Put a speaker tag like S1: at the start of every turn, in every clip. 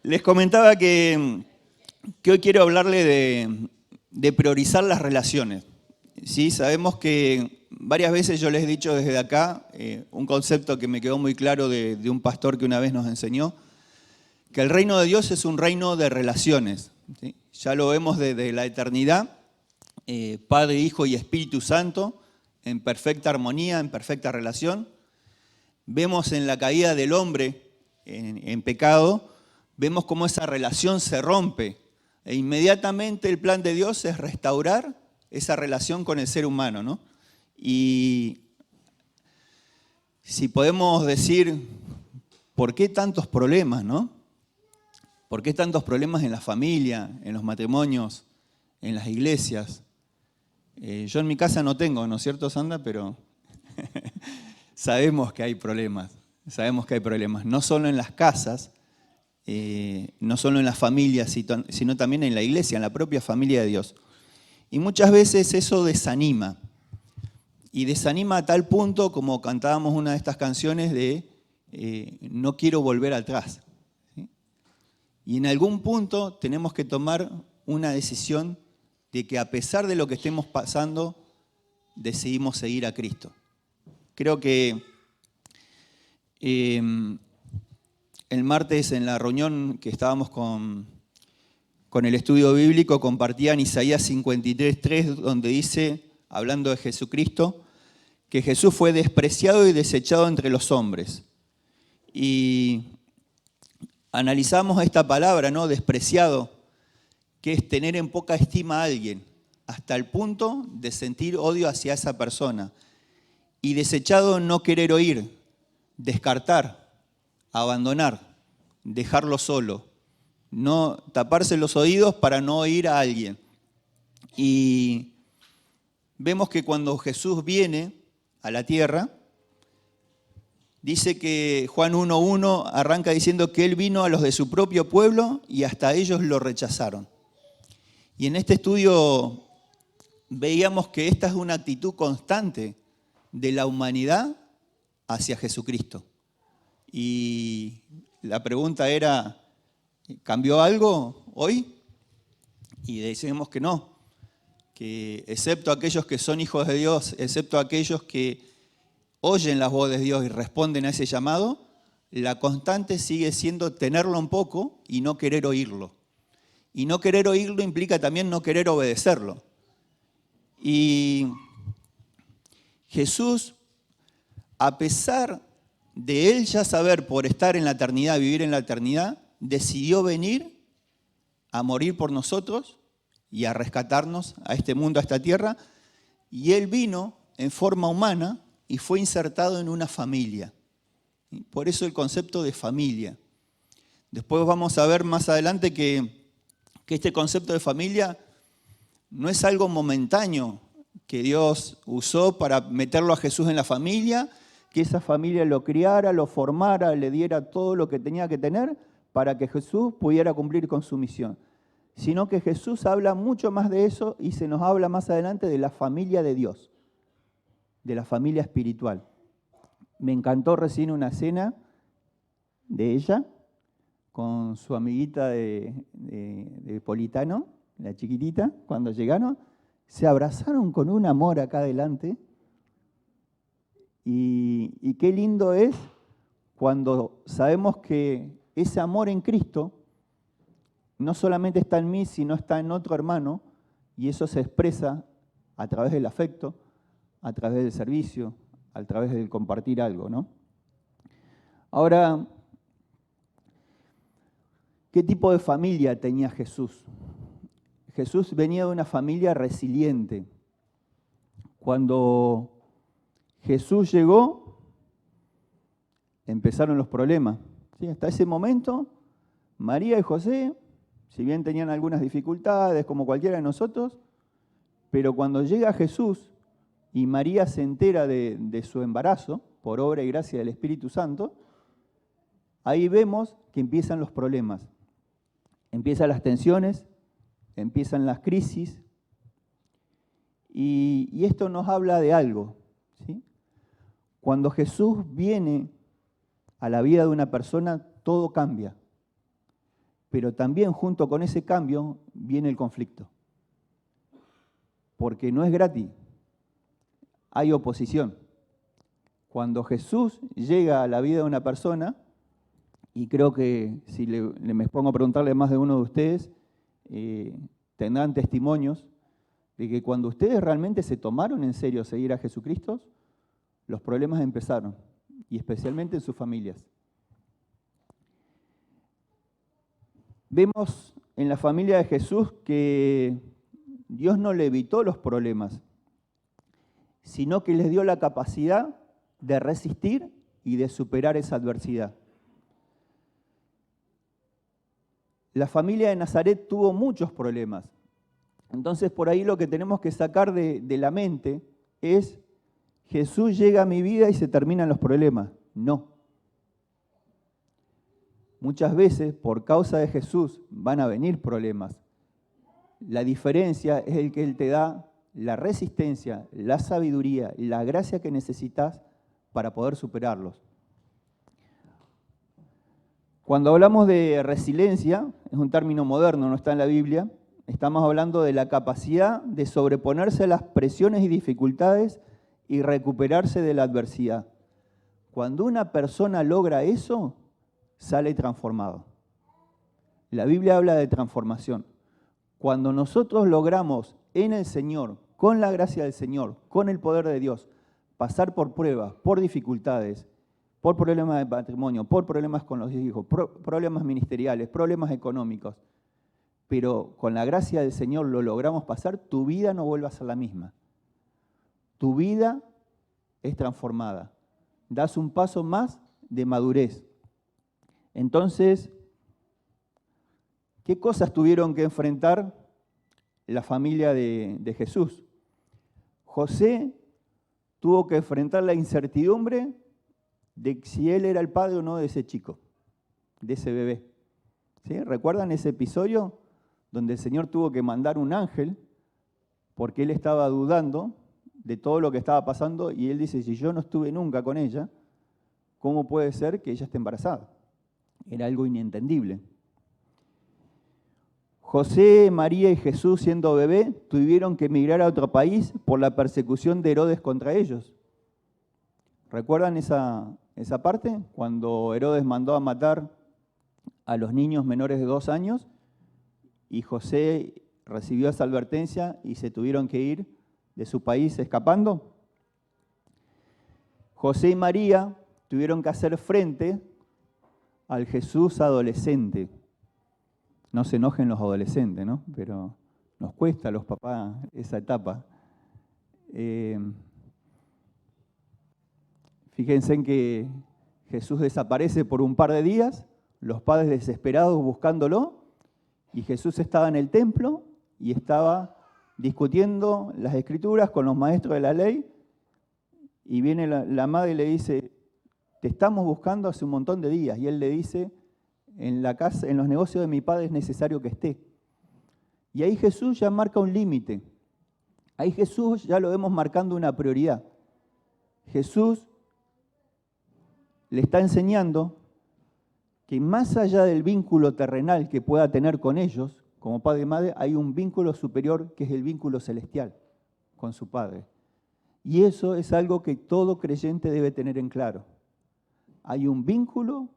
S1: Les comentaba que hoy quiero hablarle de priorizar las relaciones. ¿Sí? Sabemos que varias veces yo les he dicho desde acá un concepto que me quedó muy claro de un pastor que una vez nos enseñó, que el reino de Dios es un reino de relaciones. ¿Sí? Ya lo vemos desde la eternidad, Padre, Hijo y Espíritu Santo, en perfecta armonía, en perfecta relación. Vemos en la caída del hombre en pecado, vemos cómo esa relación se rompe e inmediatamente el plan de Dios es restaurar esa relación con el ser humano, ¿no? Y si podemos decir, ¿por qué tantos problemas, no? ¿Por qué tantos problemas en la familia, en los matrimonios, en las iglesias? Yo en mi casa no tengo, ¿no es cierto, Sandra? Pero sabemos que hay problemas, no solo en las casas, no solo en las familias, sino también en la iglesia, en la propia familia de Dios. Y muchas veces eso desanima. Y desanima a tal punto, como cantábamos una de estas canciones, de no quiero volver atrás. ¿Sí? Y en algún punto tenemos que tomar una decisión de que a pesar de lo que estemos pasando, decidimos seguir a Cristo. Creo que el martes en la reunión que estábamos con el estudio bíblico compartían Isaías 53:3, donde dice, hablando de Jesucristo, que Jesús fue despreciado y desechado entre los hombres. Y analizamos esta palabra, ¿no? Despreciado, que es tener en poca estima a alguien, hasta el punto de sentir odio hacia esa persona. Y desechado, no querer oír, descartar, abandonar, dejarlo solo, no taparse los oídos para no oír a alguien. Y vemos que cuando Jesús viene a la tierra, dice que Juan 1:1 arranca diciendo que Él vino a los de su propio pueblo y hasta ellos lo rechazaron. Y en este estudio veíamos que esta es una actitud constante de la humanidad hacia Jesucristo. Y la pregunta era, ¿cambió algo hoy? Y decimos que no, que excepto aquellos que son hijos de Dios, excepto aquellos que oyen las voces de Dios y responden a ese llamado, la constante sigue siendo tenerlo un poco y no querer oírlo. Y no querer oírlo implica también no querer obedecerlo. Y Jesús, a pesar de Él ya saber por estar en la eternidad, vivir en la eternidad, decidió venir a morir por nosotros y a rescatarnos a este mundo, a esta tierra. Y Él vino en forma humana y fue insertado en una familia. Por eso el concepto de familia. Después vamos a ver más adelante que este concepto de familia no es algo momentáneo que Dios usó para meterlo a Jesús en la familia, que esa familia lo criara, lo formara, le diera todo lo que tenía que tener para que Jesús pudiera cumplir con su misión. Sino que Jesús habla mucho más de eso y se nos habla más adelante de la familia de Dios, de la familia espiritual. Me encantó recién una cena de ella con su amiguita de Politano, la chiquitita, cuando llegaron, se abrazaron con un amor acá adelante. Y qué lindo es cuando sabemos que ese amor en Cristo no solamente está en mí, sino está en otro hermano, y eso se expresa a través del afecto, a través del servicio, a través del compartir algo, ¿no? Ahora, ¿qué tipo de familia tenía Jesús? Jesús venía de una familia resiliente. Cuando Jesús llegó, empezaron los problemas. ¿Sí? Hasta ese momento, María y José, si bien tenían algunas dificultades, como cualquiera de nosotros, pero cuando llega Jesús y María se entera de su embarazo, por obra y gracia del Espíritu Santo, ahí vemos que empiezan los problemas. Empiezan las tensiones, empiezan las crisis. Y esto nos habla de algo, ¿sí? Cuando Jesús viene a la vida de una persona, todo cambia. Pero también junto con ese cambio viene el conflicto. Porque no es gratis, hay oposición. Cuando Jesús llega a la vida de una persona, y creo que si me pongo a preguntarle a más de uno de ustedes, tendrán testimonios de que cuando ustedes realmente se tomaron en serio seguir a Jesucristo, los problemas empezaron, y especialmente en sus familias. Vemos en la familia de Jesús que Dios no le evitó los problemas, sino que les dio la capacidad de resistir y de superar esa adversidad. La familia de Nazaret tuvo muchos problemas. Entonces, por ahí lo que tenemos que sacar de la mente es: Jesús llega a mi vida y se terminan los problemas. No. Muchas veces, por causa de Jesús, van a venir problemas. La diferencia es el que Él te da la resistencia, la sabiduría, la gracia que necesitas para poder superarlos. Cuando hablamos de resiliencia, es un término moderno, no está en la Biblia, estamos hablando de la capacidad de sobreponerse a las presiones y dificultades y recuperarse de la adversidad. Cuando una persona logra eso, sale transformado. La Biblia habla de transformación. Cuando nosotros logramos en el Señor, con la gracia del Señor, con el poder de Dios, pasar por pruebas, por dificultades, por problemas de matrimonio, por problemas con los hijos, problemas ministeriales, problemas económicos, pero con la gracia del Señor lo logramos pasar, tu vida no vuelve a ser la misma. Tu vida es transformada. Das un paso más de madurez. Entonces, ¿qué cosas tuvieron que enfrentar la familia de Jesús? José tuvo que enfrentar la incertidumbre de si él era el padre o no de ese chico, de ese bebé. ¿Sí? ¿Recuerdan ese episodio donde el Señor tuvo que mandar un ángel porque él estaba dudando de todo lo que estaba pasando y él dice: si yo no estuve nunca con ella, ¿cómo puede ser que ella esté embarazada? Era algo inentendible. José, María y Jesús, siendo bebé, tuvieron que emigrar a otro país por la persecución de Herodes contra ellos. ¿Recuerdan esa parte? Cuando Herodes mandó a matar a los niños menores de 2 años y José recibió esa advertencia y se tuvieron que ir de su país escapando. José y María tuvieron que hacer frente al Jesús adolescente. No se enojen los adolescentes, ¿no? Pero nos cuesta a los papás esa etapa. Fíjense en que Jesús desaparece por un par de días, los padres desesperados buscándolo, y Jesús estaba en el templo y estaba discutiendo las Escrituras con los maestros de la ley, y viene la madre y le dice: te estamos buscando hace un montón de días. Y él le dice: en la casa, en los negocios de mi padre es necesario que esté. Y ahí Jesús ya marca un límite. Ahí Jesús ya lo vemos marcando una prioridad. Jesús le está enseñando que más allá del vínculo terrenal que pueda tener con ellos, como padre y madre, hay un vínculo superior que es el vínculo celestial con su Padre. Y eso es algo que todo creyente debe tener en claro. Hay un vínculo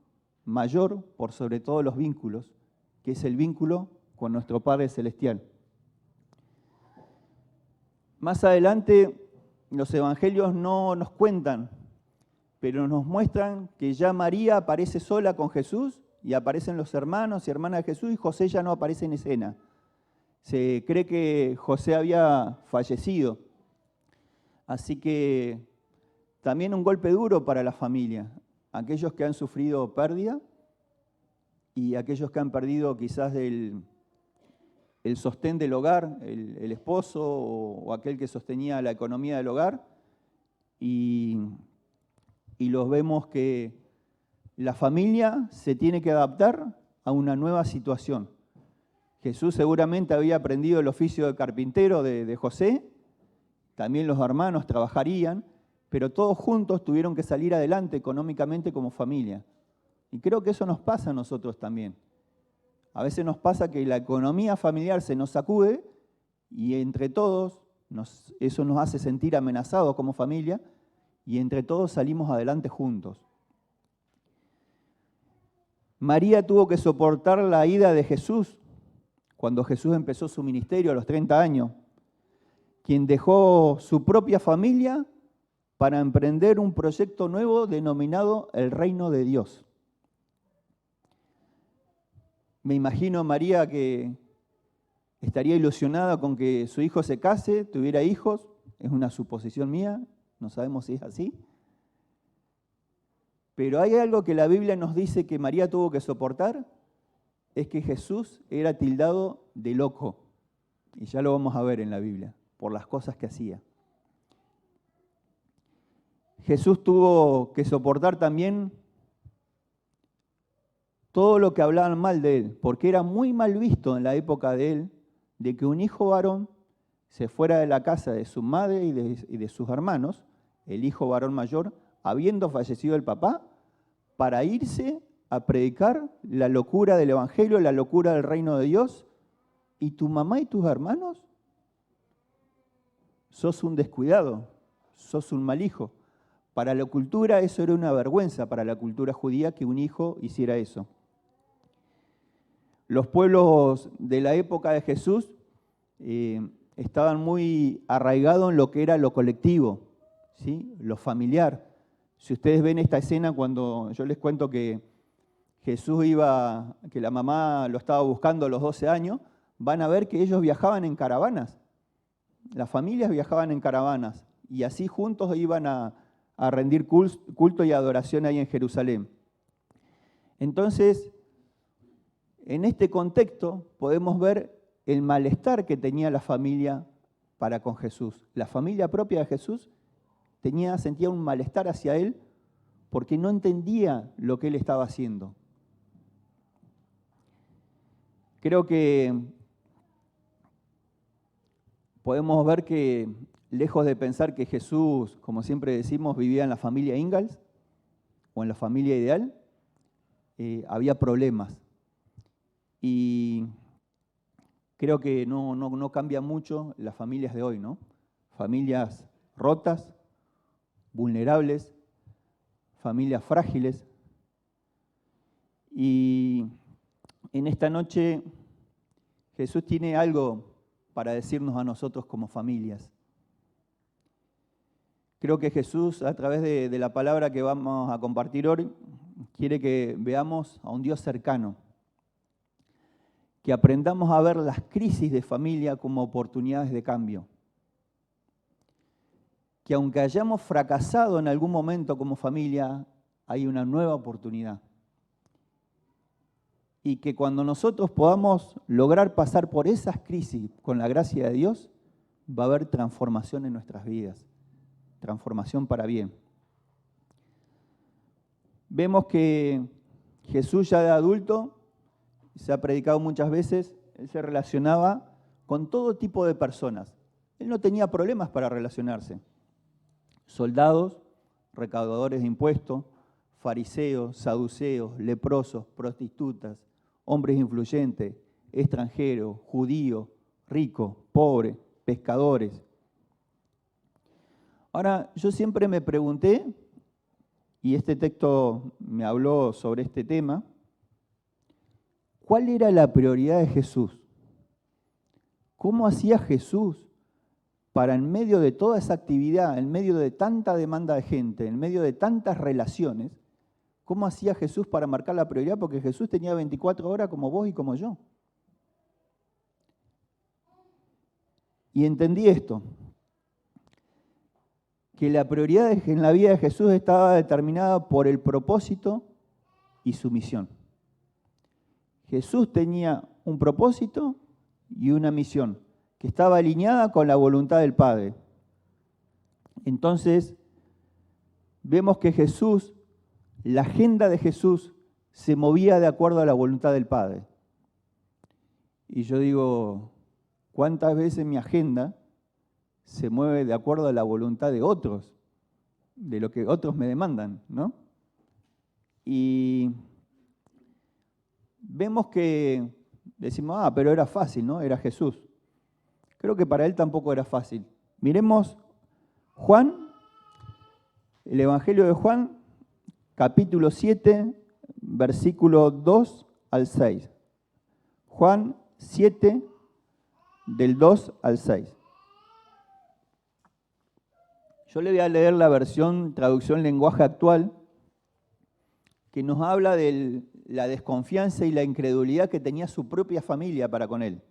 S1: mayor por sobre todos los vínculos, que es el vínculo con nuestro Padre Celestial. Más adelante, los evangelios no nos cuentan, pero nos muestran que ya María aparece sola con Jesús y aparecen los hermanos y hermanas de Jesús y José ya no aparece en escena. Se cree que José había fallecido. Así que también un golpe duro para la familia. Aquellos que han sufrido pérdida y aquellos que han perdido quizás el sostén del hogar, el esposo o aquel que sostenía la economía del hogar, y los vemos que la familia se tiene que adaptar a una nueva situación. Jesús seguramente había aprendido el oficio de carpintero de José también los hermanos trabajarían, pero todos juntos tuvieron que salir adelante económicamente como familia. Y creo que eso nos pasa a nosotros también. A veces nos pasa que la economía familiar se nos sacude y entre todos eso nos hace sentir amenazados como familia y entre todos salimos adelante juntos. María tuvo que soportar la ida de Jesús cuando Jesús empezó su ministerio a los 30 años, quien dejó su propia familia para emprender un proyecto nuevo denominado el Reino de Dios. Me imagino a María que estaría ilusionada con que su hijo se case, tuviera hijos, es una suposición mía, no sabemos si es así. Pero hay algo que la Biblia nos dice que María tuvo que soportar, es que Jesús era tildado de loco, y ya lo vamos a ver en la Biblia, por las cosas que hacía. Jesús tuvo que soportar también todo lo que hablaban mal de él, porque era muy mal visto en la época de él, de que un hijo varón se fuera de la casa de su madre y de sus hermanos, el hijo varón mayor, habiendo fallecido el papá, para irse a predicar la locura del Evangelio, la locura del reino de Dios, y tu mamá y tus hermanos, sos un descuidado, sos un mal hijo. Para la cultura eso era una vergüenza, para la cultura judía, que un hijo hiciera eso. Los pueblos de la época de Jesús estaban muy arraigados en lo que era lo colectivo, ¿sí? Lo familiar. Si ustedes ven esta escena cuando yo les cuento que Jesús que la mamá lo estaba buscando a los 12 años, van a ver que ellos viajaban en caravanas. Las familias viajaban en caravanas y así juntos iban a rendir culto y adoración ahí en Jerusalén. Entonces, en este contexto podemos ver el malestar que tenía la familia para con Jesús. La familia propia de Jesús sentía un malestar hacia él porque no entendía lo que él estaba haciendo. Creo que podemos ver que, lejos de pensar que Jesús, como siempre decimos, vivía en la familia Ingalls o en la familia ideal, había problemas. Y creo que no cambia mucho las familias de hoy, ¿no? Familias rotas, vulnerables, familias frágiles. Y en esta noche Jesús tiene algo para decirnos a nosotros como familias. Creo que Jesús, a través de la palabra que vamos a compartir hoy, quiere que veamos a un Dios cercano, que aprendamos a ver las crisis de familia como oportunidades de cambio, que aunque hayamos fracasado en algún momento como familia, hay una nueva oportunidad. Y que cuando nosotros podamos lograr pasar por esas crisis con la gracia de Dios, va a haber transformación en nuestras vidas, transformación para bien. Vemos que Jesús ya de adulto, se ha predicado muchas veces, él se relacionaba con todo tipo de personas. Él no tenía problemas para relacionarse. Soldados, recaudadores de impuestos, fariseos, saduceos, leprosos, prostitutas, hombres influyentes, extranjeros, judíos, ricos, pobres, pescadores. Ahora, yo siempre me pregunté, y este texto me habló sobre este tema, ¿cuál era la prioridad de Jesús? ¿Cómo hacía Jesús para, en medio de toda esa actividad, en medio de tanta demanda de gente, en medio de tantas relaciones, cómo hacía Jesús para marcar la prioridad? Porque Jesús tenía 24 horas como vos y como yo. Y entendí esto, que la prioridad en la vida de Jesús estaba determinada por el propósito y su misión. Jesús tenía un propósito y una misión que estaba alineada con la voluntad del Padre. Entonces, vemos que Jesús, la agenda de Jesús, se movía de acuerdo a la voluntad del Padre. Y yo digo, ¿cuántas veces mi agenda se mueve de acuerdo a la voluntad de otros, de lo que otros me demandan, ¿no? Y vemos que decimos, pero era fácil, ¿no? Era Jesús. Creo que para él tampoco era fácil. Miremos Juan, el Evangelio de Juan, capítulo 7, versículo 2 al 6. Juan 7, del 2 al 6. Yo le voy a leer la versión, traducción lenguaje actual, que nos habla de la desconfianza y la incredulidad que tenía su propia familia para con él.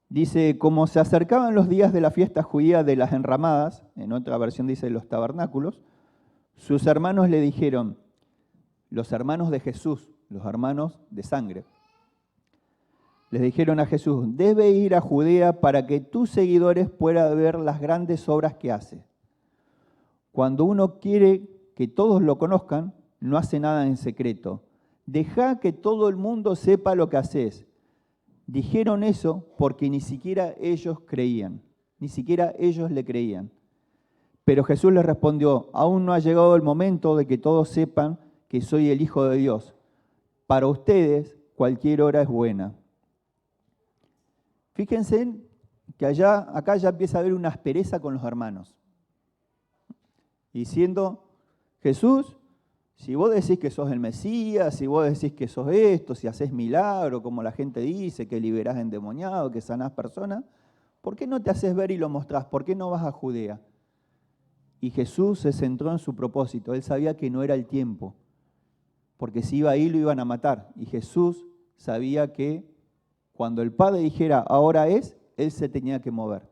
S1: Dice, como se acercaban los días de la fiesta judía de las enramadas, en otra versión dice los tabernáculos, sus hermanos le dijeron, los hermanos de Jesús, los hermanos de sangre, les dijeron a Jesús, debe ir a Judea para que tus seguidores puedan ver las grandes obras que hace. Cuando uno quiere que todos lo conozcan, no hace nada en secreto. Deja que todo el mundo sepa lo que haces. Dijeron eso porque ni siquiera ellos creían, ni siquiera ellos le creían. Pero Jesús les respondió, aún no ha llegado el momento de que todos sepan que soy el Hijo de Dios. Para ustedes, cualquier hora es buena. Fíjense que acá ya empieza a haber una aspereza con los hermanos. Diciendo, Jesús, si vos decís que sos el Mesías, si vos decís que sos esto, si haces milagro, como la gente dice, que liberás endemoniados, que sanás personas, ¿por qué no te haces ver y lo mostrás? ¿Por qué no vas a Judea? Y Jesús se centró en su propósito. Él sabía que no era el tiempo, porque si iba ahí lo iban a matar. Y Jesús sabía que cuando el Padre dijera, ahora es, Él se tenía que mover.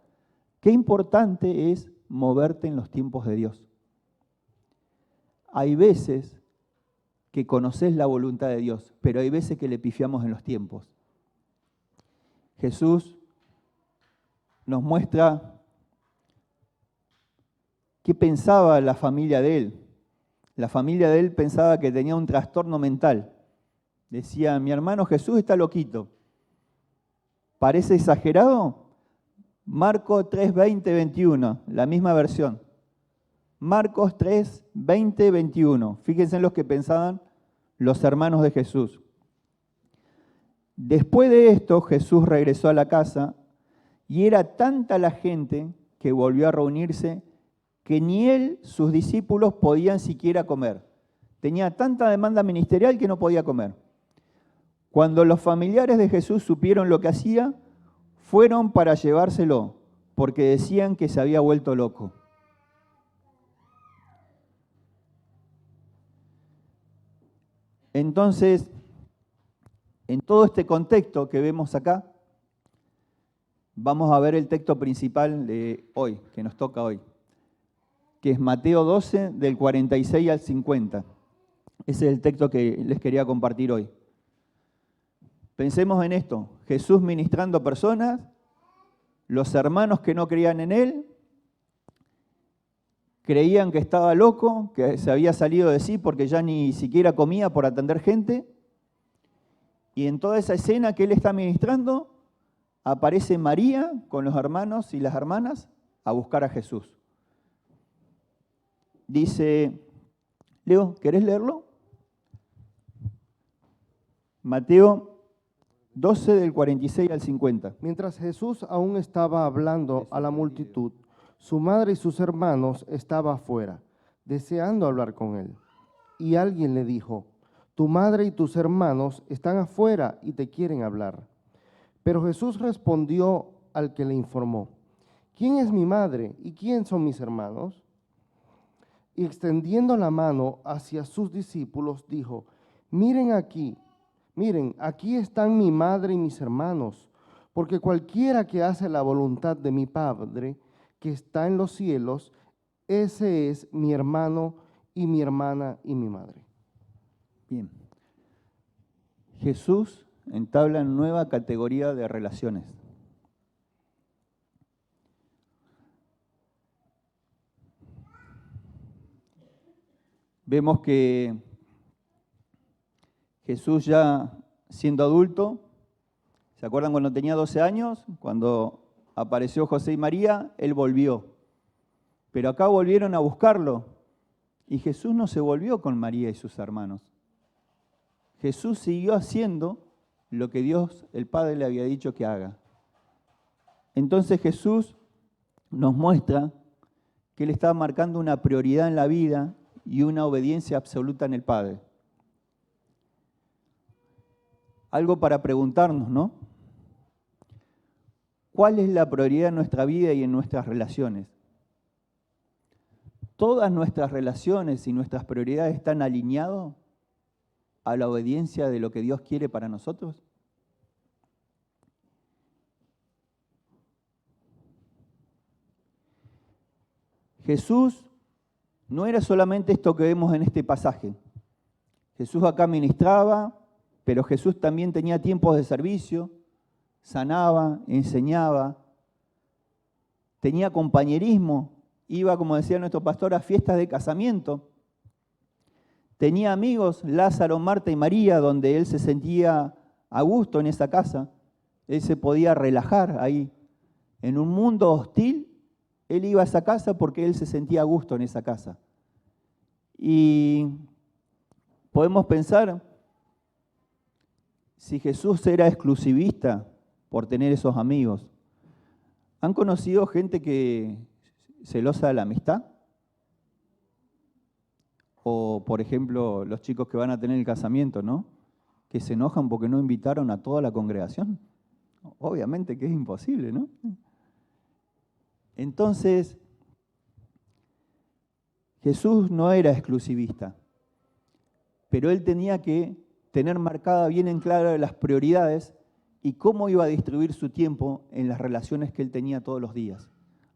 S1: Qué importante es moverte en los tiempos de Dios. Hay veces que conoces la voluntad de Dios, pero hay veces que le pifiamos en los tiempos. Jesús nos muestra qué pensaba la familia de Él. La familia de Él pensaba que tenía un trastorno mental. Decía, mi hermano Jesús está loquito. ¿Parece exagerado? Marcos 3, 20, 21, la misma versión. Marcos 3, 20, 21. Fíjense en los que pensaban los hermanos de Jesús. Después de esto, Jesús regresó a la casa y era tanta la gente que volvió a reunirse que ni él, sus discípulos, podían siquiera comer. Tenía tanta demanda ministerial que no podía comer. Cuando los familiares de Jesús supieron lo que hacía, fueron para llevárselo, porque decían que se había vuelto loco. Entonces, en todo este contexto que vemos acá, vamos a ver el texto principal de hoy, que nos toca hoy, que es Mateo 12, del 46 al 50. Ese es el texto que les quería compartir hoy. Pensemos en esto, Jesús ministrando personas, los hermanos que no creían en Él, creían que estaba loco, que se había salido de sí porque ya ni siquiera comía por atender gente. Y en toda esa escena que Él está ministrando, aparece María con los hermanos y las hermanas a buscar a Jesús. Dice, Leo, ¿querés leerlo? Mateo 12 del 46 al 50.
S2: Mientras Jesús aún estaba hablando a la multitud, su madre y sus hermanos estaban afuera, deseando hablar con él. Y alguien le dijo, tu madre y tus hermanos están afuera y te quieren hablar. Pero Jesús respondió al que le informó, ¿quién es mi madre y quién son mis hermanos? Y extendiendo la mano hacia sus discípulos, dijo, miren, aquí están mi madre y mis hermanos, porque cualquiera que hace la voluntad de mi Padre, que está en los cielos, ese es mi hermano y mi hermana y mi madre.
S1: Bien. Jesús entabla una nueva categoría de relaciones. Vemos que Jesús ya siendo adulto, ¿se acuerdan cuando tenía 12 años? Cuando apareció José y María, él volvió. Pero acá volvieron a buscarlo y Jesús no se volvió con María y sus hermanos. Jesús siguió haciendo lo que Dios, el Padre, le había dicho que haga. Entonces Jesús nos muestra que Él estaba marcando una prioridad en la vida y una obediencia absoluta en el Padre. Algo para preguntarnos, ¿no? ¿Cuál es la prioridad en nuestra vida y en nuestras relaciones? ¿Todas nuestras relaciones y nuestras prioridades están alineadas a la obediencia de lo que Dios quiere para nosotros? Jesús no era solamente esto que vemos en este pasaje. Jesús acá ministraba, pero Jesús también tenía tiempos de servicio, sanaba, enseñaba, tenía compañerismo, iba, como decía nuestro pastor, a fiestas de casamiento. Tenía amigos, Lázaro, Marta y María, donde él se sentía a gusto en esa casa. Él se podía relajar ahí. En un mundo hostil, él iba a esa casa porque él se sentía a gusto en esa casa. Y podemos pensar, si Jesús era exclusivista por tener esos amigos, ¿han conocido gente que celosa de la amistad? O, por ejemplo, los chicos que van a tener el casamiento, ¿no? Que se enojan porque no invitaron a toda la congregación. Obviamente que es imposible, ¿no? Entonces, Jesús no era exclusivista, pero él tenía que tener marcada bien en claro las prioridades y cómo iba a distribuir su tiempo en las relaciones que él tenía todos los días.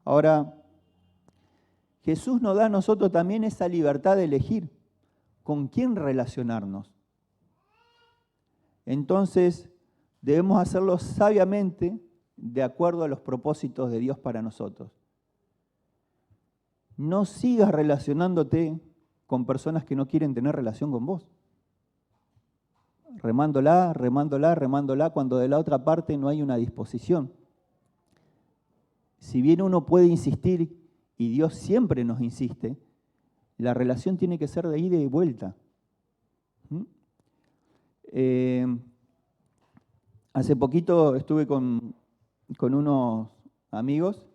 S1: Ahora, Jesús nos da a nosotros también esa libertad de elegir con quién relacionarnos. Entonces, debemos hacerlo sabiamente de acuerdo a los propósitos de Dios para nosotros. No sigas relacionándote con personas que no quieren tener relación con vos. Remándola, cuando de la otra parte no hay una disposición. Si bien uno puede insistir, y Dios siempre nos insiste, la relación tiene que ser de ida y vuelta. Hace poquito estuve con unos amigos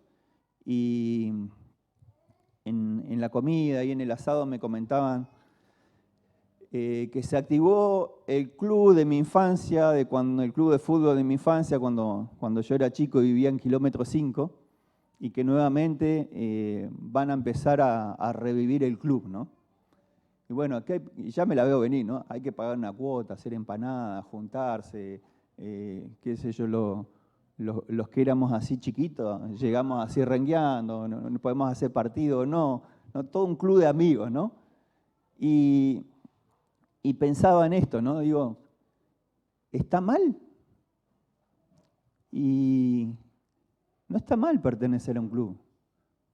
S1: y en la comida y en el asado me comentaban que se activó el club de mi infancia, el club de fútbol de mi infancia, cuando yo era chico y vivía en kilómetro 5, y que nuevamente van a empezar a revivir el club, ¿no? Y bueno, ya me la veo venir, ¿no? Hay que pagar una cuota, hacer empanadas, juntarse, qué sé yo, los que éramos así chiquitos, llegamos así rengueando, no podemos hacer partido, no, todo un club de amigos, ¿no? Y pensaba en esto, ¿no? Digo, ¿está mal? Y no está mal pertenecer a un club,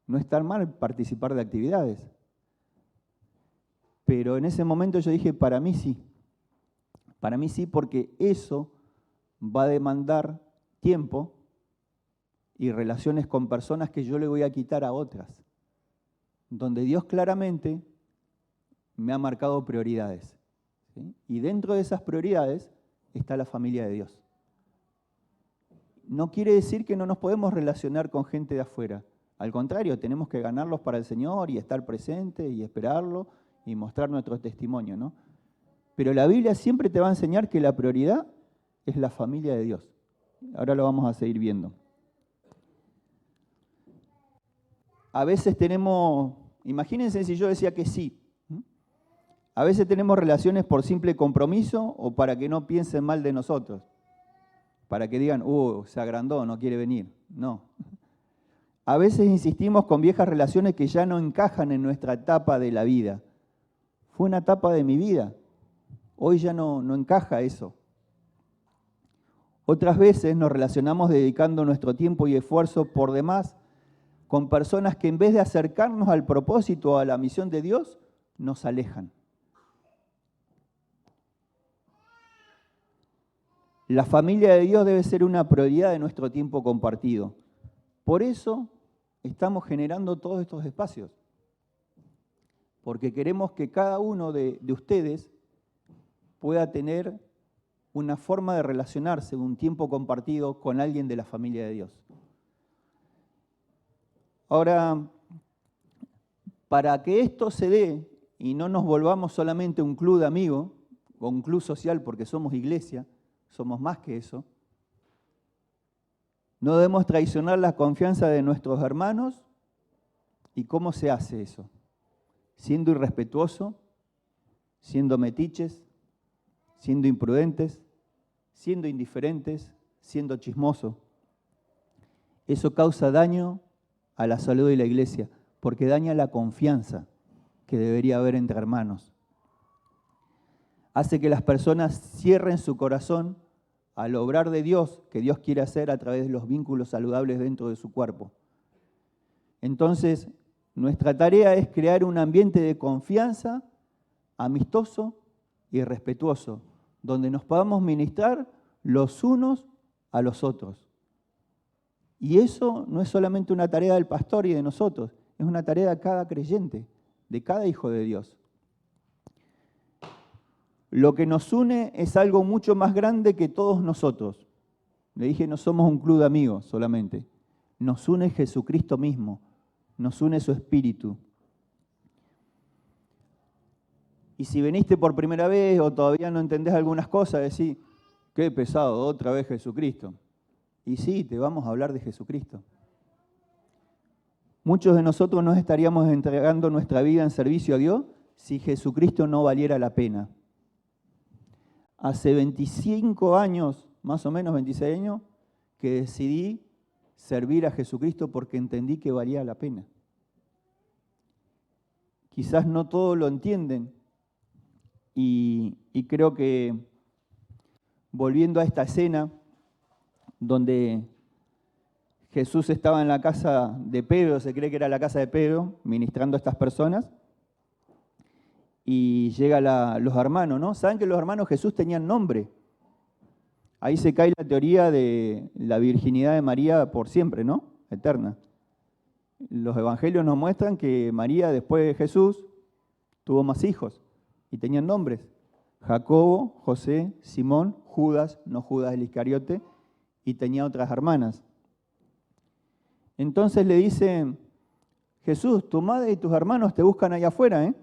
S1: no está mal participar de actividades. Pero en ese momento yo dije, para mí sí, porque eso va a demandar tiempo y relaciones con personas que yo le voy a quitar a otras, donde Dios claramente me ha marcado prioridades, ¿sí? Y dentro de esas prioridades está la familia de Dios. No quiere decir que no nos podemos relacionar con gente de afuera. Al contrario, tenemos que ganarlos para el Señor y estar presentes y esperarlo y mostrar nuestro testimonio, ¿no? Pero la Biblia siempre te va a enseñar que la prioridad es la familia de Dios. Ahora lo vamos a seguir viendo. A veces tenemos, imagínense si yo decía que sí. A veces tenemos relaciones por simple compromiso o para que no piensen mal de nosotros. Para que digan, se agrandó, no quiere venir. No. A veces insistimos con viejas relaciones que ya no encajan en nuestra etapa de la vida. Fue una etapa de mi vida. Hoy ya no encaja eso. Otras veces nos relacionamos dedicando nuestro tiempo y esfuerzo por demás con personas que en vez de acercarnos al propósito o a la misión de Dios, nos alejan. La familia de Dios debe ser una prioridad de nuestro tiempo compartido. Por eso estamos generando todos estos espacios, porque queremos que cada uno de ustedes pueda tener una forma de relacionarse, un tiempo compartido con alguien de la familia de Dios. Ahora, para que esto se dé y no nos volvamos solamente un club de amigos o un club social porque somos iglesia, somos más que eso, no debemos traicionar la confianza de nuestros hermanos. ¿Y cómo se hace eso? Siendo irrespetuoso, siendo metiches, siendo imprudentes, siendo indiferentes, siendo chismoso. Eso causa daño a la salud de la iglesia, porque daña la confianza que debería haber entre hermanos. Hace que las personas cierren su corazón al obrar de Dios, que Dios quiere hacer a través de los vínculos saludables dentro de su cuerpo. Entonces, nuestra tarea es crear un ambiente de confianza, amistoso y respetuoso, donde nos podamos ministrar los unos a los otros. Y eso no es solamente una tarea del pastor y de nosotros, es una tarea de cada creyente, de cada hijo de Dios. Lo que nos une es algo mucho más grande que todos nosotros. Le dije, no somos un club de amigos solamente. Nos une Jesucristo mismo, nos une su Espíritu. Y si veniste por primera vez o todavía no entendés algunas cosas, decís, qué pesado, otra vez Jesucristo. Y sí, te vamos a hablar de Jesucristo. Muchos de nosotros no estaríamos entregando nuestra vida en servicio a Dios si Jesucristo no valiera la pena. Hace 25 años, más o menos 26 años, que decidí servir a Jesucristo porque entendí que valía la pena. Quizás no todos lo entienden y creo que volviendo a esta escena donde Jesús estaba en la casa de Pedro, se cree que era la casa de Pedro, ministrando a estas personas, y llegan los hermanos, ¿no? Saben que los hermanos Jesús tenían nombre. Ahí se cae la teoría de la virginidad de María por siempre, ¿no? Eterna. Los evangelios nos muestran que María, después de Jesús, tuvo más hijos y tenían nombres. Jacobo, José, Simón, Judas, no Judas el Iscariote, y tenía otras hermanas. Entonces le dice, Jesús, tu madre y tus hermanos te buscan allá afuera, ¿eh?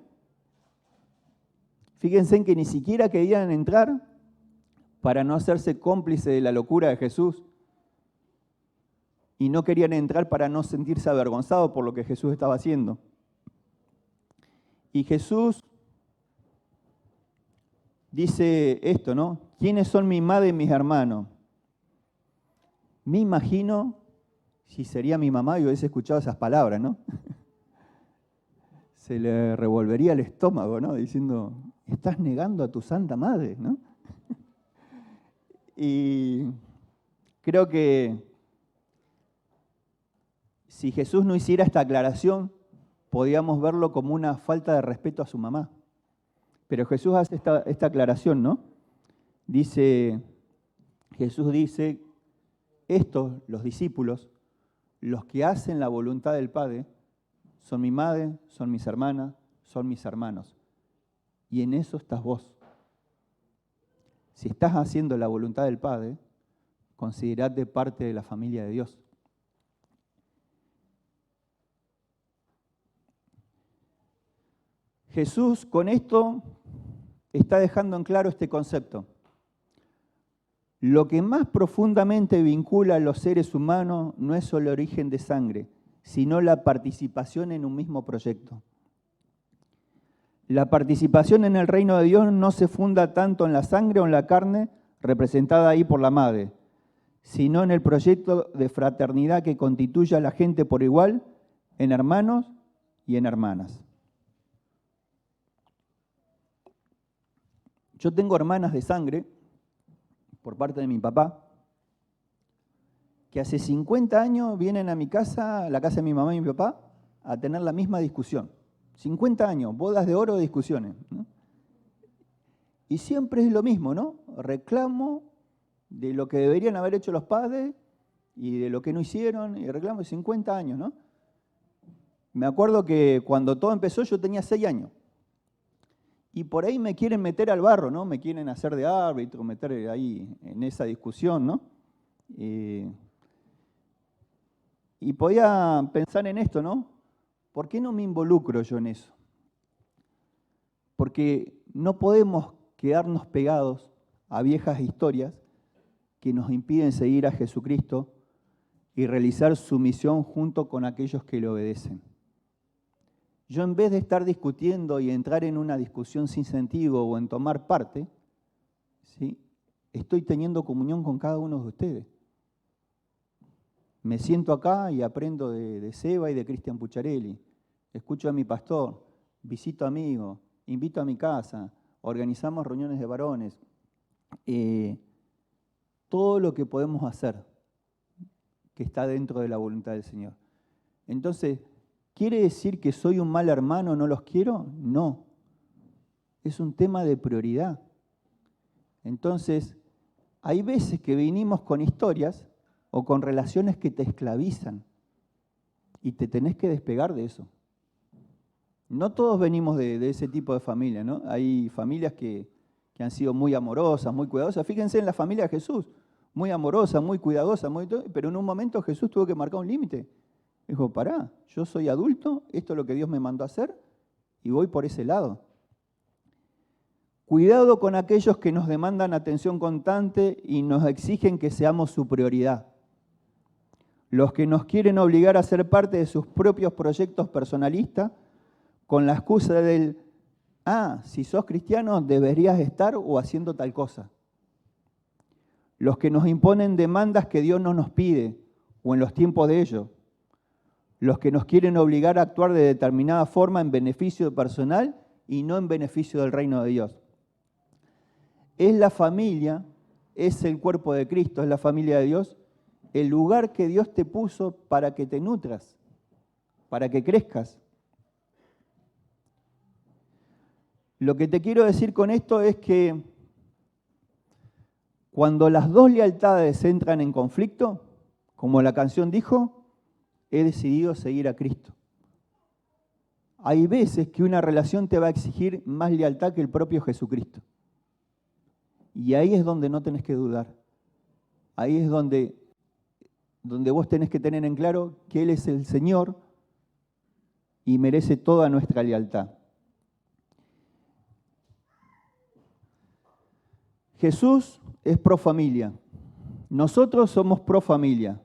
S1: Fíjense en que ni siquiera querían entrar para no hacerse cómplice de la locura de Jesús. Y no querían entrar para no sentirse avergonzados por lo que Jesús estaba haciendo. Y Jesús dice esto, ¿no? ¿Quiénes son mi madre y mis hermanos? Me imagino si sería mi mamá y hubiese escuchado esas palabras, ¿no? Se le revolvería el estómago, ¿no? Diciendo, estás negando a tu santa madre, ¿no? Y creo que si Jesús no hiciera esta aclaración, podíamos verlo como una falta de respeto a su mamá. Pero Jesús hace esta aclaración, ¿no? Jesús dice, estos, los discípulos, los que hacen la voluntad del Padre, son mi madre, son mis hermanas, son mis hermanos. Y en eso estás vos. Si estás haciendo la voluntad del Padre, considerate parte de la familia de Dios. Jesús con esto está dejando en claro este concepto. Lo que más profundamente vincula a los seres humanos no es solo el origen de sangre, sino la participación en un mismo proyecto. La participación en el reino de Dios no se funda tanto en la sangre o en la carne, representada ahí por la madre, sino en el proyecto de fraternidad que constituye a la gente por igual, en hermanos y en hermanas. Yo tengo hermanas de sangre, por parte de mi papá, que hace 50 años vienen a mi casa, a la casa de mi mamá y mi papá, a tener la misma discusión. 50 años, bodas de oro de discusiones, ¿no? Y siempre es lo mismo, ¿no? Reclamo de lo que deberían haber hecho los padres y de lo que no hicieron, y reclamo de 50 años, ¿no? Me acuerdo que cuando todo empezó yo tenía 6 años. Y por ahí me quieren meter al barro, ¿no? Me quieren hacer de árbitro, meter ahí en esa discusión, ¿no? Y podía pensar en esto, ¿no? ¿Por qué no me involucro yo en eso? Porque no podemos quedarnos pegados a viejas historias que nos impiden seguir a Jesucristo y realizar su misión junto con aquellos que le obedecen. Yo en vez de estar discutiendo y entrar en una discusión sin sentido o en tomar parte, ¿sí?, estoy teniendo comunión con cada uno de ustedes. Me siento acá y aprendo de Seba y de Cristian Pucciarelli. Escucho a mi pastor, visito amigos, invito a mi casa, organizamos reuniones de varones. Todo lo que podemos hacer que está dentro de la voluntad del Señor. Entonces, ¿quiere decir que soy un mal hermano, no los quiero? No. Es un tema de prioridad. Entonces, hay veces que vinimos con historias o con relaciones que te esclavizan y te tenés que despegar de eso. No todos venimos de ese tipo de familia, ¿no? Hay familias que han sido muy amorosas, muy cuidadosas. Fíjense en la familia de Jesús, muy amorosa, muy cuidadosa, pero en un momento Jesús tuvo que marcar un límite. Dijo, pará, yo soy adulto, esto es lo que Dios me mandó a hacer y voy por ese lado. Cuidado con aquellos que nos demandan atención constante y nos exigen que seamos su prioridad. Los que nos quieren obligar a ser parte de sus propios proyectos personalistas con la excusa del, si sos cristiano deberías estar o haciendo tal cosa. Los que nos imponen demandas que Dios no nos pide o en los tiempos de ellos. Los que nos quieren obligar a actuar de determinada forma en beneficio personal y no en beneficio del reino de Dios. Es la familia, es el cuerpo de Cristo, es la familia de Dios, el lugar que Dios te puso para que te nutras, para que crezcas. Lo que te quiero decir con esto es que cuando las dos lealtades entran en conflicto, como la canción dijo, he decidido seguir a Cristo. Hay veces que una relación te va a exigir más lealtad que el propio Jesucristo. Y ahí es donde no tenés que dudar. Ahí es donde vos tenés que tener en claro que Él es el Señor y merece toda nuestra lealtad. Jesús es pro familia. Nosotros somos pro familia.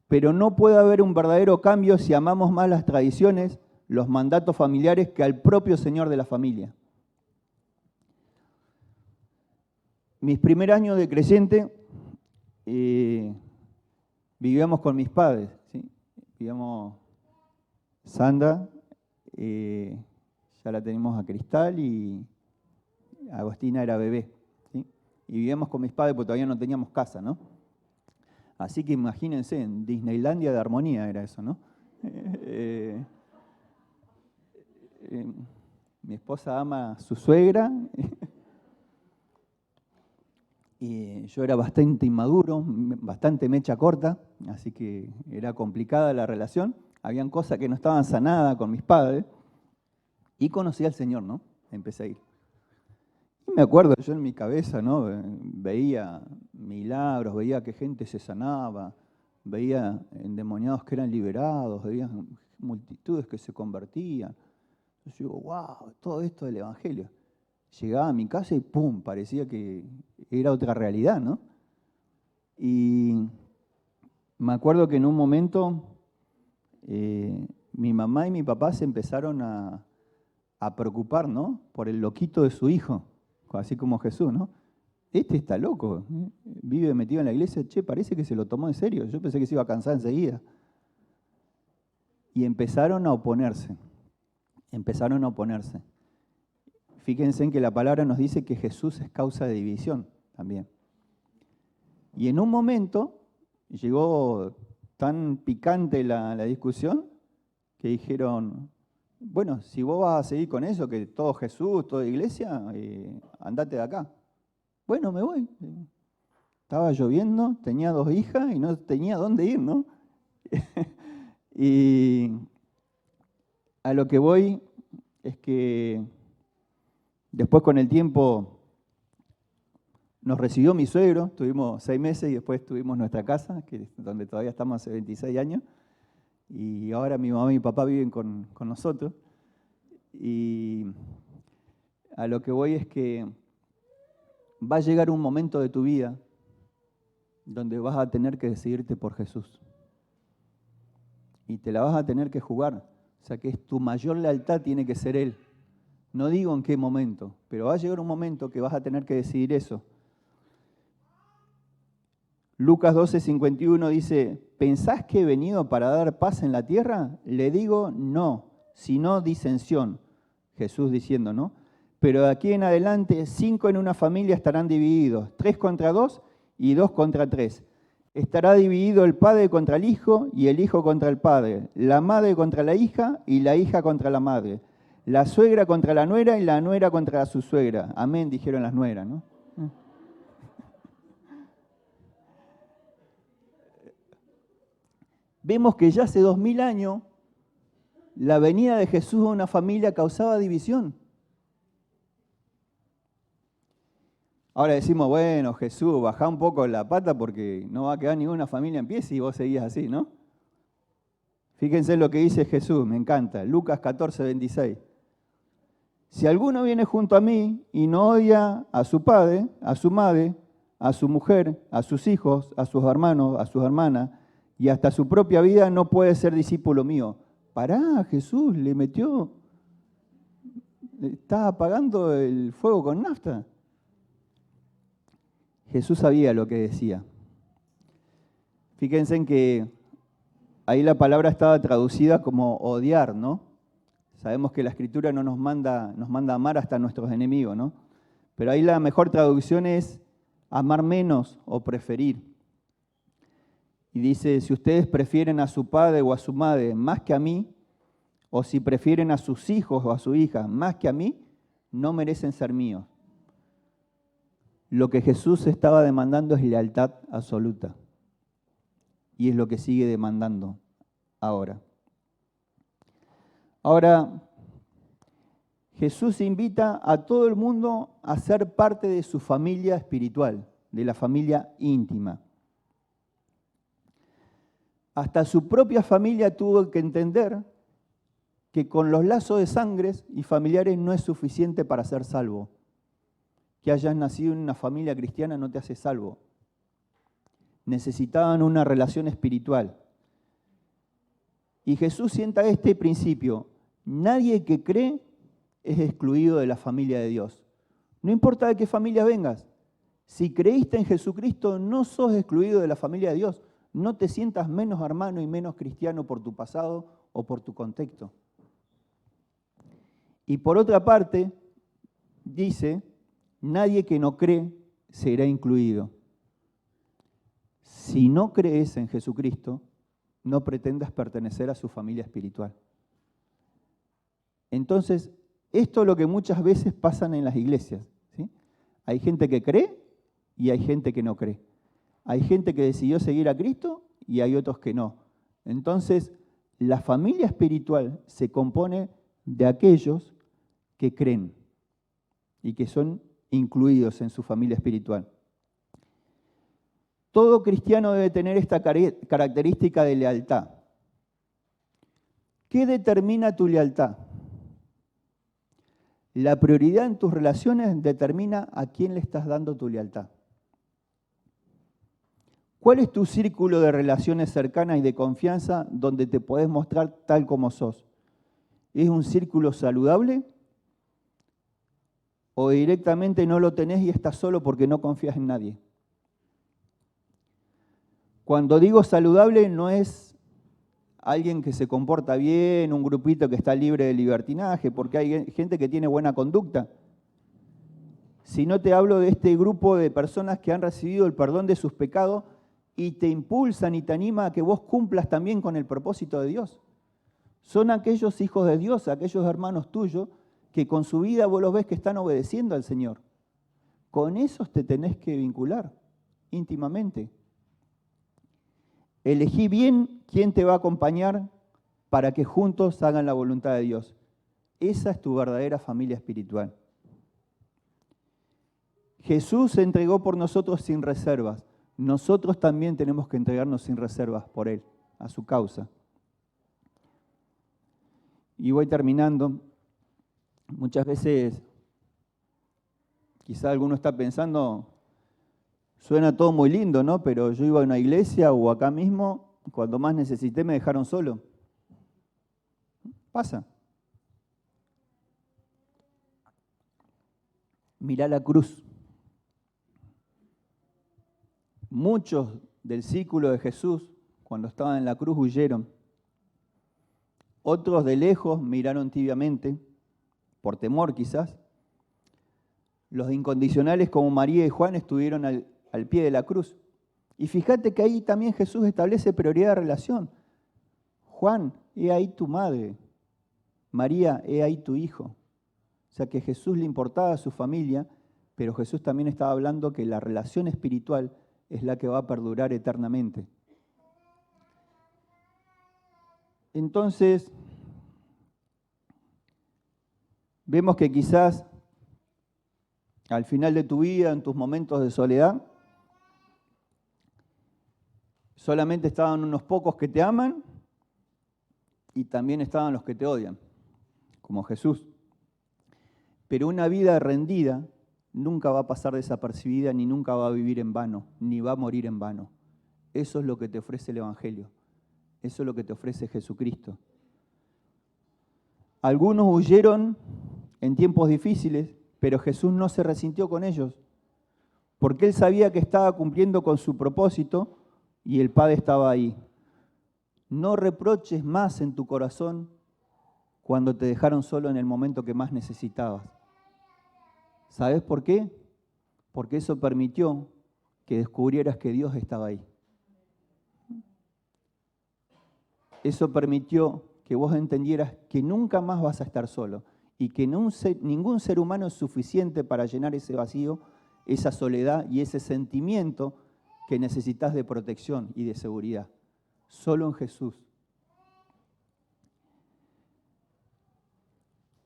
S1: Pero no puede haber un verdadero cambio si amamos más las tradiciones, los mandatos familiares que al propio Señor de la familia. Mis primeros años de creyente vivíamos con mis padres, ¿sí? Vivíamos Sandra, ya la tenemos a Cristal y Agostina era bebé, ¿sí? Y vivíamos con mis padres porque todavía no teníamos casa, ¿no? Así que imagínense, en Disneylandia de armonía era eso, ¿no? Mi esposa ama a su suegra. Y yo era bastante inmaduro, bastante mecha corta, así que era complicada la relación. Habían cosas que no estaban sanadas con mis padres. Y conocí al Señor, ¿no? Empecé a ir. Y me acuerdo, yo en mi cabeza, ¿no? Veía milagros, veía que gente se sanaba, veía endemoniados que eran liberados, veía multitudes que se convertían. Entonces yo digo, wow, todo esto del Evangelio. Llegaba a mi casa y ¡pum! Parecía que era otra realidad, ¿no? Y me acuerdo que en un momento mi mamá y mi papá se empezaron a preocupar, ¿no? Por el loquito de su hijo, así como Jesús, ¿no? Este está loco, vive metido en la iglesia, parece que se lo tomó en serio, yo pensé que se iba a cansar enseguida. Y empezaron a oponerse. Fíjense en que la palabra nos dice que Jesús es causa de división también. Y en un momento llegó tan picante la discusión que dijeron, bueno, si vos vas a seguir con eso, que todo Jesús, toda iglesia, andate de acá. Bueno, me voy. Estaba lloviendo, tenía 2 hijas y no tenía dónde ir, ¿no? Y a lo que voy es que después con el tiempo nos recibió mi suegro, tuvimos 6 meses y después tuvimos nuestra casa, donde todavía estamos hace 26 años. Y ahora mi mamá y mi papá viven con nosotros. Y a lo que voy es que va a llegar un momento de tu vida donde vas a tener que decidirte por Jesús. Y te la vas a tener que jugar. O sea que tu mayor lealtad tiene que ser Él. No digo en qué momento, pero va a llegar un momento que vas a tener que decidir eso. Lucas 12:51 dice, ¿pensás que he venido para dar paz en la tierra? Le digo, no, sino disensión. Jesús diciendo, ¿no? Pero de aquí en adelante 5 en una familia estarán divididos, 3 contra 2 y 2 contra 3. Estará dividido el padre contra el hijo y el hijo contra el padre, la madre contra la hija y la hija contra la madre, la suegra contra la nuera y la nuera contra su suegra. Amén, dijeron las nueras, ¿no? Vemos que ya hace 2000 años la venida de Jesús a una familia causaba división. Ahora decimos, bueno, Jesús, bajá un poco la pata porque no va a quedar ninguna familia en pie si vos seguís así, ¿no? Fíjense lo que dice Jesús, me encanta, Lucas 14:26. Si alguno viene junto a mí y no odia a su padre, a su madre, a su mujer, a sus hijos, a sus hermanos, a sus hermanas, y hasta su propia vida, no puede ser discípulo mío. Pará, Jesús, le estaba apagando el fuego con nafta. Jesús sabía lo que decía. Fíjense en que ahí la palabra estaba traducida como odiar, ¿no? Sabemos que la Escritura no nos manda a amar hasta a nuestros enemigos, ¿no? Pero ahí la mejor traducción es amar menos o preferir. Y dice, si ustedes prefieren a su padre o a su madre más que a mí, o si prefieren a sus hijos o a su hija más que a mí, no merecen ser míos. Lo que Jesús estaba demandando es lealtad absoluta. Y es lo que sigue demandando ahora. Ahora, Jesús invita a todo el mundo a ser parte de su familia espiritual, de la familia íntima. Hasta su propia familia tuvo que entender que con los lazos de sangre y familiares no es suficiente para ser salvo. Que hayas nacido en una familia cristiana no te hace salvo. Necesitaban una relación espiritual. Y Jesús sienta este principio. Nadie que cree es excluido de la familia de Dios. No importa de qué familia vengas. Si creíste en Jesucristo, no sos excluido de la familia de Dios. No te sientas menos hermano y menos cristiano por tu pasado o por tu contexto. Y por otra parte, dice, nadie que no cree será incluido. Si no crees en Jesucristo, no pretendas pertenecer a su familia espiritual. Entonces, esto es lo que muchas veces pasa en las iglesias, ¿sí? Hay gente que cree y hay gente que no cree. Hay gente que decidió seguir a Cristo y hay otros que no. Entonces, la familia espiritual se compone de aquellos que creen y que son incluidos en su familia espiritual. Todo cristiano debe tener esta característica de lealtad. ¿Qué determina tu lealtad? La prioridad en tus relaciones determina a quién le estás dando tu lealtad. ¿Cuál es tu círculo de relaciones cercanas y de confianza donde te podés mostrar tal como sos? ¿Es un círculo saludable? ¿O directamente no lo tenés y estás solo porque no confías en nadie? Cuando digo saludable no es alguien que se comporta bien, un grupito que está libre de libertinaje, porque hay gente que tiene buena conducta. Si no te hablo de este grupo de personas que han recibido el perdón de sus pecados y te impulsan y te animan a que vos cumplas también con el propósito de Dios. Son aquellos hijos de Dios, aquellos hermanos tuyos, que con su vida vos los ves que están obedeciendo al Señor. Con esos te tenés que vincular íntimamente. Elegí bien quién te va a acompañar para que juntos hagan la voluntad de Dios. Esa es tu verdadera familia espiritual. Jesús se entregó por nosotros sin reservas. Nosotros también tenemos que entregarnos sin reservas por Él, a su causa. Y voy terminando. Muchas veces, quizá alguno está pensando, suena todo muy lindo, ¿no? Pero yo iba a una iglesia o acá mismo, cuando más necesité me dejaron solo. Pasa. Mirá la cruz. Muchos del círculo de Jesús, cuando estaban en la cruz, huyeron. Otros de lejos miraron tibiamente, por temor quizás. Los incondicionales como María y Juan estuvieron al pie de la cruz. Y fíjate que ahí también Jesús establece prioridad de relación. Juan, he ahí tu madre. María, he ahí tu hijo. O sea que a Jesús le importaba a su familia, pero Jesús también estaba hablando que la relación espiritual es la que va a perdurar eternamente. Entonces, vemos que quizás al final de tu vida, en tus momentos de soledad, solamente estaban unos pocos que te aman y también estaban los que te odian, como Jesús. Pero una vida rendida nunca va a pasar desapercibida, ni nunca va a vivir en vano, ni va a morir en vano. Eso es lo que te ofrece el Evangelio. Eso es lo que te ofrece Jesucristo. Algunos huyeron en tiempos difíciles, pero Jesús no se resintió con ellos, porque Él sabía que estaba cumpliendo con su propósito y el Padre estaba ahí. No reproches más en tu corazón cuando te dejaron solo en el momento que más necesitabas. ¿Sabes por qué? Porque eso permitió que descubrieras que Dios estaba ahí. Eso permitió que vos entendieras que nunca más vas a estar solo y que ningún ser humano es suficiente para llenar ese vacío, esa soledad y ese sentimiento que necesitas de protección y de seguridad. Solo en Jesús.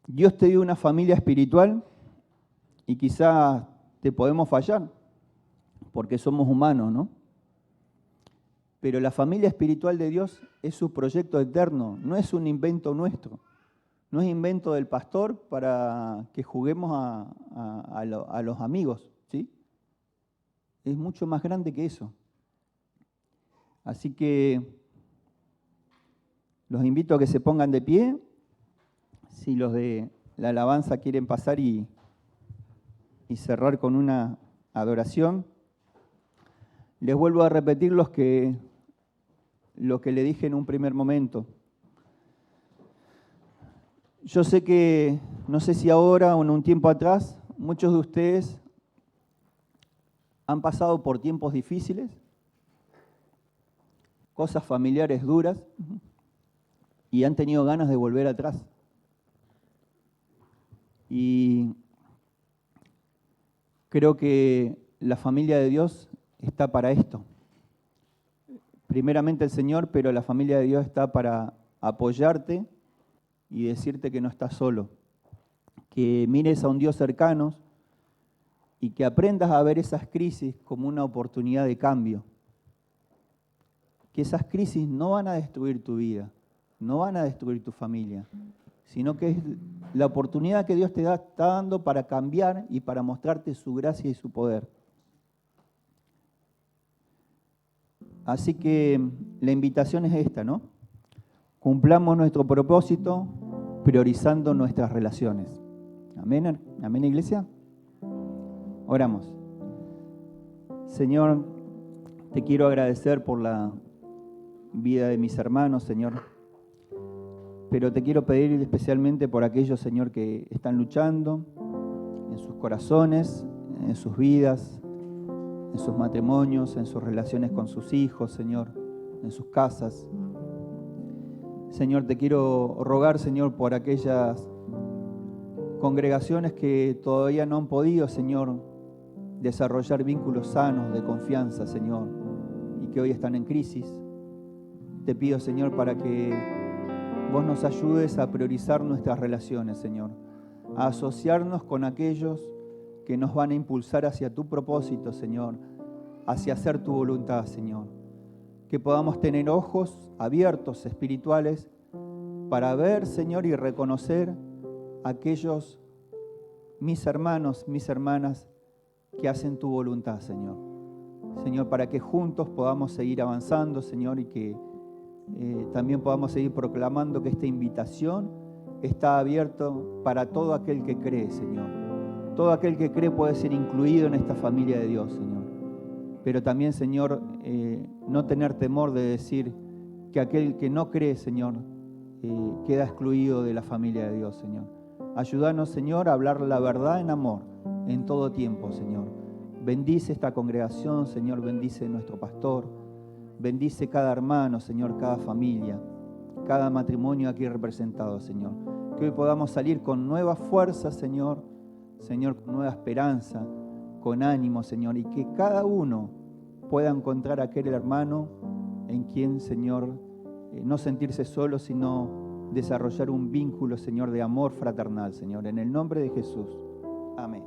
S1: Dios te dio una familia espiritual y quizás te podemos fallar porque somos humanos, ¿no? Pero la familia espiritual de Dios es su proyecto eterno, no es un invento nuestro, no es invento del pastor para que juguemos a los amigos, ¿sí? Es mucho más grande que eso. Así que los invito a que se pongan de pie, si los de la alabanza quieren pasar y cerrar con una adoración. Les vuelvo a repetir lo que le dije en un primer momento. Yo sé que, no sé si ahora o en un tiempo atrás, muchos de ustedes han pasado por tiempos difíciles, cosas familiares duras, y han tenido ganas de volver atrás. Y creo que la familia de Dios está para esto. Primeramente el Señor, pero la familia de Dios está para apoyarte y decirte que no estás solo. Que mires a un Dios cercano y que aprendas a ver esas crisis como una oportunidad de cambio. Que esas crisis no van a destruir tu vida, no van a destruir tu familia, sino que es la oportunidad que Dios te está dando para cambiar y para mostrarte su gracia y su poder. Así que la invitación es esta, ¿no? Cumplamos nuestro propósito priorizando nuestras relaciones. Amén, amén, iglesia. Oramos. Señor, te quiero agradecer por la vida de mis hermanos, Señor. Pero te quiero pedir especialmente por aquellos, Señor, que están luchando en sus corazones, en sus vidas, en sus matrimonios, en sus relaciones con sus hijos, Señor, en sus casas. Señor, te quiero rogar, Señor, por aquellas congregaciones que todavía no han podido, Señor, desarrollar vínculos sanos de confianza, Señor, y que hoy están en crisis. Te pido, Señor, para que vos nos ayudes a priorizar nuestras relaciones, Señor, a asociarnos con aquellos que nos van a impulsar hacia tu propósito, Señor, hacia hacer tu voluntad, Señor. Que podamos tener ojos abiertos espirituales para ver, Señor, y reconocer aquellos mis hermanos, mis hermanas que hacen tu voluntad, Señor. Señor, para que juntos podamos seguir avanzando, Señor, y que también podamos seguir proclamando que esta invitación está abierta para todo aquel que cree, Señor. Todo aquel que cree puede ser incluido en esta familia de Dios, Señor. Pero también, Señor, no tener temor de decir que aquel que no cree, Señor, queda excluido de la familia de Dios, Señor. Ayúdanos, Señor, a hablar la verdad en amor en todo tiempo, Señor. Bendice esta congregación, Señor, bendice nuestro pastor, bendice cada hermano, Señor, cada familia, cada matrimonio aquí representado, Señor. Que hoy podamos salir con nueva fuerza, Señor, Señor, con nueva esperanza, con ánimo, Señor, y que cada uno pueda encontrar a aquel hermano en quien, Señor, no sentirse solo, sino desarrollar un vínculo, Señor, de amor fraternal, Señor. En el nombre de Jesús. Amén.